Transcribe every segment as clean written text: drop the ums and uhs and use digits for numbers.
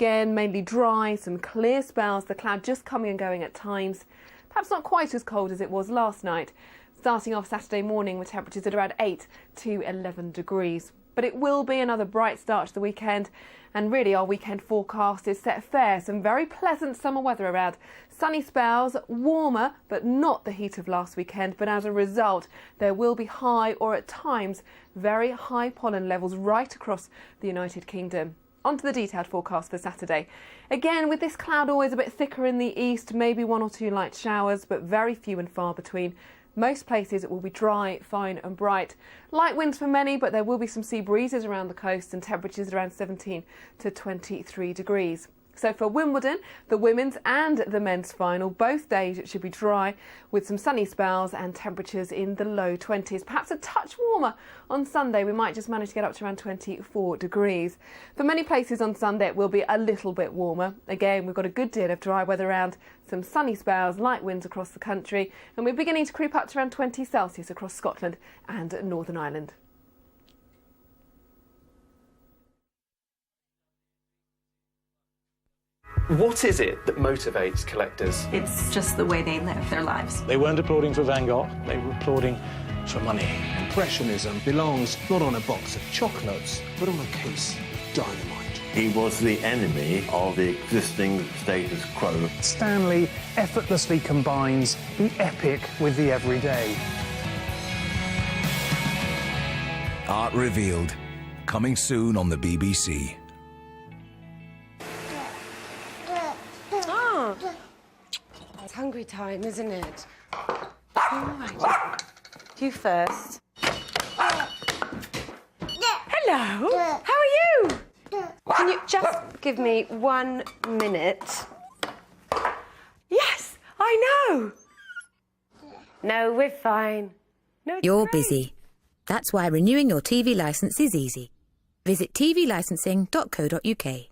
again, mainly dry, some clear spells, the cloud just coming and going at times. Perhaps not quite as cold as it was last night. Starting off Saturday morning with temperatures at around 8 to 11 degrees. But it will be another bright start to the weekend, and really our weekend forecast is set fair. Some very pleasant summer weather around. Sunny spells, warmer but not the heat of last weekend, but as a result there will be high, or at times very high pollen levels right across the United Kingdom. On to the detailed forecast for Saturday. Again, with this cloud always a bit thicker in the east, maybe 1 or 2 light showers, but very few and far between. Most places it will be dry, fine and bright. Light winds for many, but there will be some sea breezes around the coast and temperatures around 17 to 23 degrees. So for Wimbledon, the women's and the men's final, both days it should be dry with some sunny spells and temperatures in the low 20s. Perhaps a touch warmer on Sunday. We might just manage to get up to around 24 degrees. For many places on Sunday it will be a little bit warmer. Again, we've got a good deal of dry weather around, some sunny spells, light winds across the country, and we're beginning to creep up to around 20 Celsius across Scotland and Northern Ireland. What is it that motivates collectors? It's just the way they live their lives. They weren't applauding for Van Gogh, they were applauding for money. Impressionism belongs not on a box of chocolates, but on a case of dynamite. He was the enemy of the existing status quo. Stanley effortlessly combines the epic with the everyday. Art Revealed, coming soon on the BBC. It's hungry time, isn't it? All right. You first. Hello. How are you? Can you just give me 1 minute? Yes, I know. No, we're fine. No, You're great. busy. That's why renewing your TV licence is easy. Visit tvlicensing.co.uk.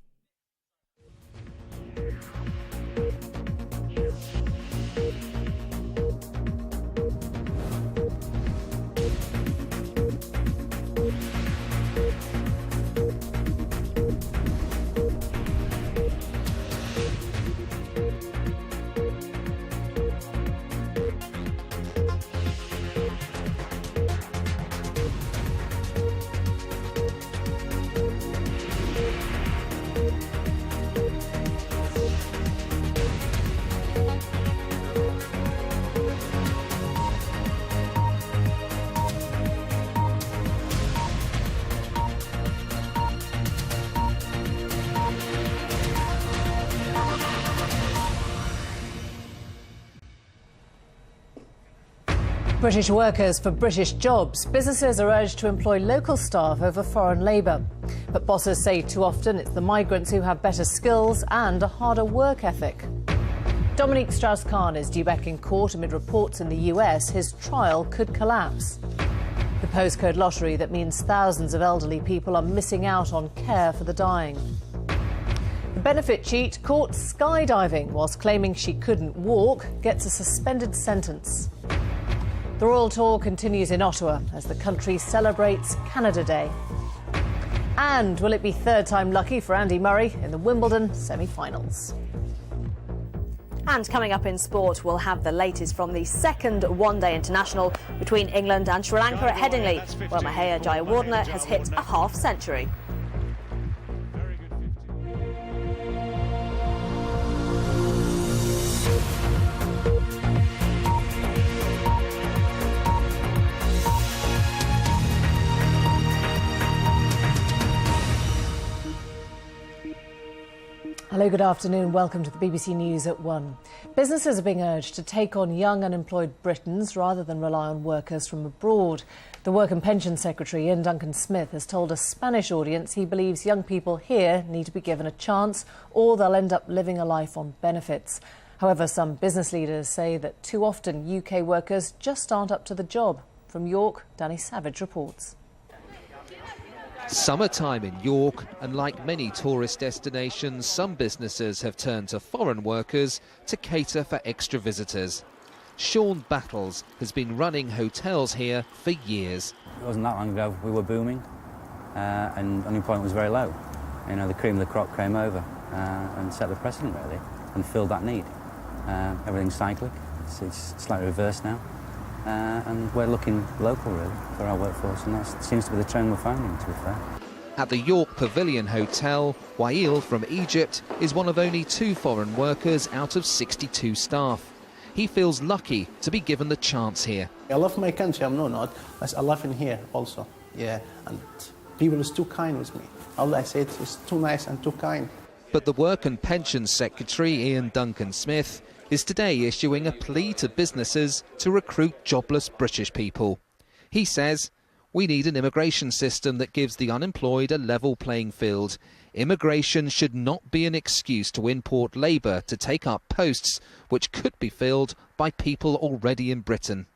British workers for British jobs. Businesses are urged to employ local staff over foreign labour. But bosses say too often it's the migrants who have better skills and a harder work ethic. Dominique Strauss-Kahn is due back in court amid reports in the US his trial could collapse. The postcode lottery that means thousands of elderly people are missing out on care for the dying. The benefit cheat caught skydiving whilst claiming she couldn't walk gets a suspended sentence. The Royal Tour continues in Ottawa as the country celebrates Canada Day. And will it be third time lucky for Andy Murray in the Wimbledon semi-finals? And coming up in sport, we'll have the latest from the second one-day international between England and Sri Lanka at Headingley, where Mahaya Jayawardene has hit a half-century. Hello, good afternoon. Welcome to the BBC News at 1. Businesses are being urged to take on young unemployed Britons rather than rely on workers from abroad. The Work and Pension Secretary, Ian Duncan-Smith, has told a Spanish audience he believes young people here need to be given a chance or they'll end up living a life on benefits. However, some business leaders say that too often UK workers just aren't up to the job. From York, Danny Savage reports. Summertime in York, and like many tourist destinations, some businesses have turned to foreign workers to cater for extra visitors. Sean Battles has been running hotels here for years. It wasn't that long ago we were booming and unemployment was very low. You know, the cream of the crop came over. and set the precedent, really, and fill that need. Everything's cyclic, it's slightly reversed now, and we're looking local, really, for our workforce, and that seems to be the trend we're finding, to be fair. At the York Pavilion Hotel, Wael from Egypt is one of only 2 foreign workers out of 62 staff. He feels lucky to be given the chance here. I love my country, I'm not. I love in here also, yeah, and people is too kind with me. All I say is too nice and too kind. But the Work and Pensions Secretary, Ian Duncan-Smith, is today issuing a plea to businesses to recruit jobless British people. He says, we need an immigration system that gives the unemployed a level playing field. Immigration should not be an excuse to import labour to take up posts which could be filled by people already in Britain.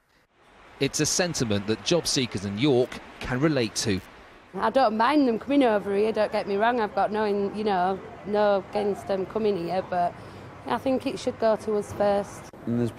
It's a sentiment that job seekers in York can relate to. I don't mind them coming over here, don't get me wrong, I've got no against them coming here, but I think it should go to us first. And there's